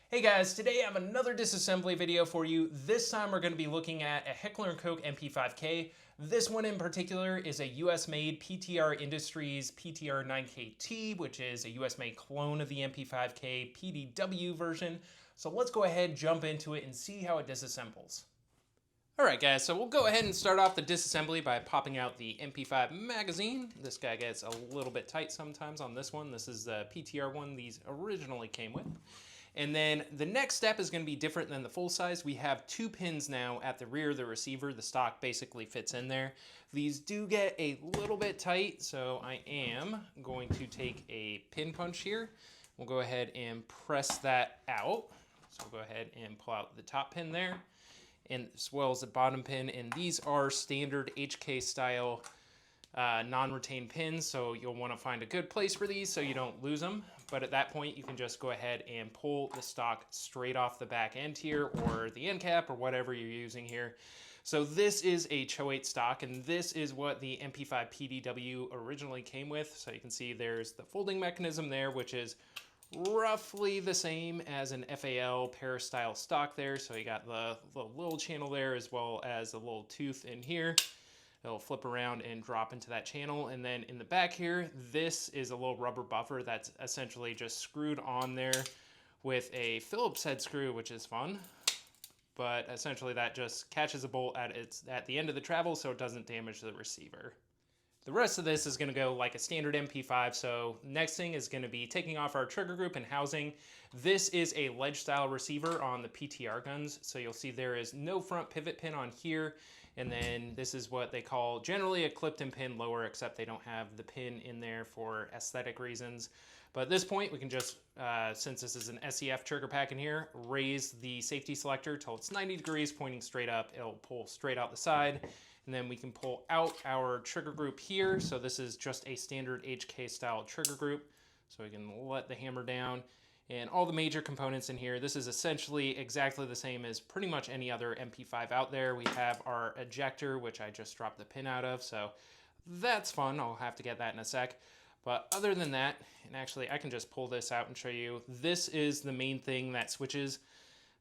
Hey guys, today I have another disassembly video for you. This time we're going to be looking at a Heckler & Koch MP5K. This one in particular is a US-made PTR Industries PTR 9KT, which is a US-made clone of the MP5K PDW version. So let's go ahead, jump into it, and see how it disassembles. Alright guys, so we'll go ahead and start off the disassembly by popping out the MP5 magazine. This guy gets a little bit tight sometimes on this one. This is the PTR one these originally came with. And then the next step is going to be different than the full size. We have two pins now at the rear of the receiver. The stock basically fits in there. These do get a little bit tight, so I am going to take a pin punch here. We'll go ahead and press that out. So we'll go ahead and pull out the top pin there, and as well as the bottom pin. And these are standard HK style non-retained pins, so you'll want to find a good place for these so you don't lose them. But at that point, you can just go ahead and pull the stock straight off the back end here, or the end cap, or whatever you're using here. So this is a Cho-8 stock, and this is what the MP5 PDW originally came with. So you can see there's the folding mechanism there, which is roughly the same as an FAL Paris-style stock there. So you got the little channel there, as well as a little tooth in here. It'll flip around and drop into that channel. And then in the back here, this is a little rubber buffer that's essentially just screwed on there with a Phillips head screw, which is fun. But essentially that just catches a bolt at the end of the travel so it doesn't damage the receiver. The rest of this is going to go like a standard MP5. So next thing is going to be taking off our trigger group and housing. This is a ledge style receiver on the PTR guns. So you'll see there is no front pivot pin on here. And then this is what they call generally a clipped-in pin lower, except they don't have the pin in there for aesthetic reasons. But at this point, we can just, since this is an SEF trigger pack in here, raise the safety selector till it's 90 degrees, pointing straight up. It'll pull straight out the side. And then we can pull out our trigger group here. So this is just a standard HK style trigger group. So we can let the hammer down. And all the major components in here, this is essentially exactly the same as pretty much any other MP5 out there. We have our ejector, which I just dropped the pin out of, so that's fun. I'll have to get that in a sec. But other than that, and actually I can just pull this out and show you, this is the main thing that switches,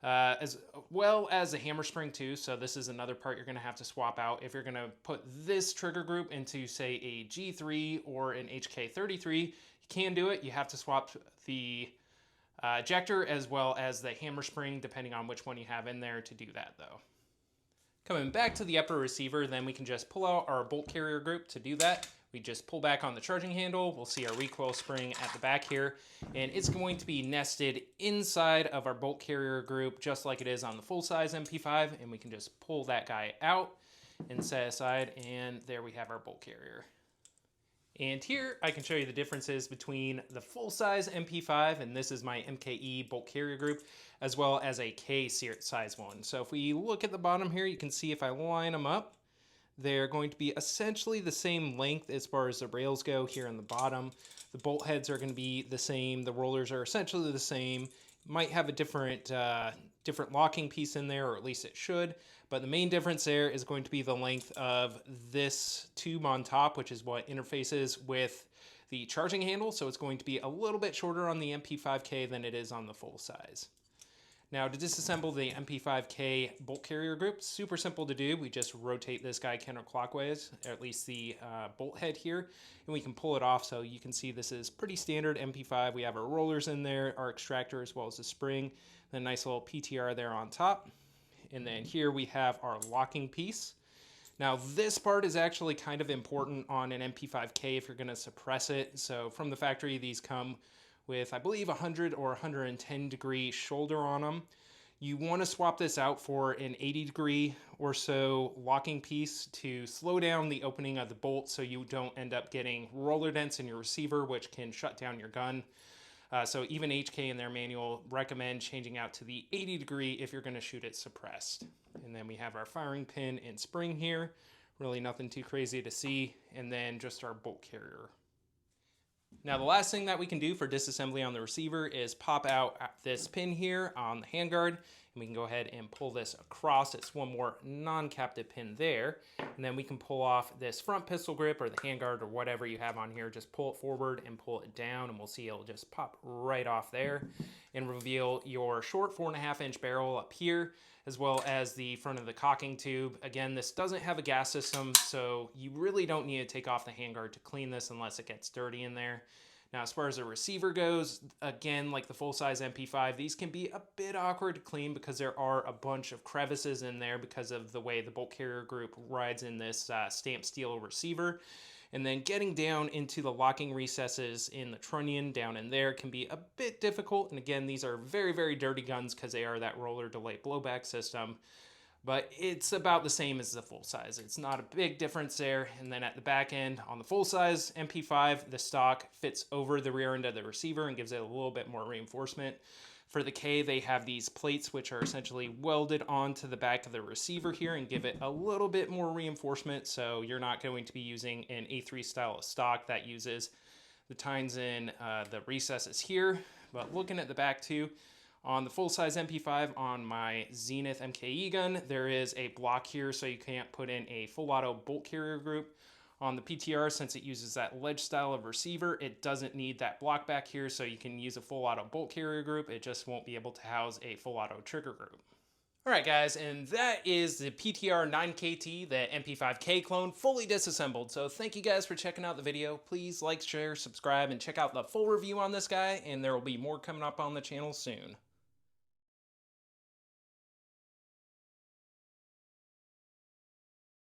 as well as the hammer spring too. So this is another part you're going to have to swap out. If you're going to put this trigger group into, say, a G3 or an HK33, you can do it. You have to swap the ejector as well as the hammer spring, depending on which one you have in there to do that though. Coming back to the upper receiver, then we can just pull out our bolt carrier group. To do that, we just pull back on the charging handle. We'll see our recoil spring at the back here, and it's going to be nested inside of our bolt carrier group, just like it is on the full-size MP5, and we can just pull that guy out and set aside, and there we have our bolt carrier. And here I can show you the differences between the full-size MP5, and this is my MKE bolt carrier group, as well as a K size one. So if we look at the bottom here, you can see if I line them up, they're going to be essentially the same length as far as the rails go here on the bottom. The bolt heads are going to be the same. The rollers are essentially the same. Might have a different locking piece in there, or at least it should. But the main difference there is going to be the length of this tube on top, which is what interfaces with the charging handle. So it's going to be a little bit shorter on the MP5K than it is on the full size. Now, to disassemble the MP5K bolt carrier group, super simple to do. We just rotate this guy counterclockwise, or at least the bolt head here, and we can pull it off. So you can see this is pretty standard MP5. We have our rollers in there, our extractor, as well as the spring, and a nice little PTR there on top. And then here we have our locking piece. Now, this part is actually kind of important on an MP5K if you're going to suppress it. So from the factory, these come with, I believe, 100 or 110 degree shoulder on them. You want to swap this out for an 80 degree or so locking piece to slow down the opening of the bolt so you don't end up getting roller dents in your receiver, which can shut down your gun. So even HK in their manual recommend changing out to the 80 degree if you're going to shoot it suppressed. And then we have our firing pin and spring here. Really nothing too crazy to see. And then just our bolt carrier. Now the last thing that we can do for disassembly on the receiver is pop out this pin here on the handguard, And we can go ahead and pull this across. It's one more non-captive pin there. And then we can pull off this front pistol grip or the handguard or whatever you have on here. Just pull it forward and pull it down, and we'll see it'll just pop right off there and reveal your short 4.5-inch barrel up here, as well as the front of the cocking tube. Again, this doesn't have a gas system, so you really don't need to take off the handguard to clean this unless it gets dirty in there. Now, as far as the receiver goes, again, like the full-size MP5, these can be a bit awkward to clean because there are a bunch of crevices in there because of the way the bolt carrier group rides in this stamped steel receiver. And then getting down into the locking recesses in the trunnion down in there can be a bit difficult. And again, these are very, very dirty guns because they are that roller delay blowback system. But it's about the same as the full size. It's not a big difference there. And then at the back end, on the full size MP5, the stock fits over the rear end of the receiver and gives it a little bit more reinforcement. For the K, they have these plates which are essentially welded onto the back of the receiver here and give it a little bit more reinforcement. So you're not going to be using an A3 style of stock that uses the tines in the recesses here. But looking at the back too, on the full-size MP5 on my Zenith MKE gun, there is a block here so you can't put in a full-auto bolt carrier group. On the PTR, since it uses that ledge style of receiver, it doesn't need that block back here, so you can use a full-auto bolt carrier group. It just won't be able to house a full-auto trigger group. Alright guys, and that is the PTR 9KT, the MP5K clone, fully disassembled. So thank you guys for checking out the video. Please like, share, subscribe, and check out the full review on this guy, and there will be more coming up on the channel soon.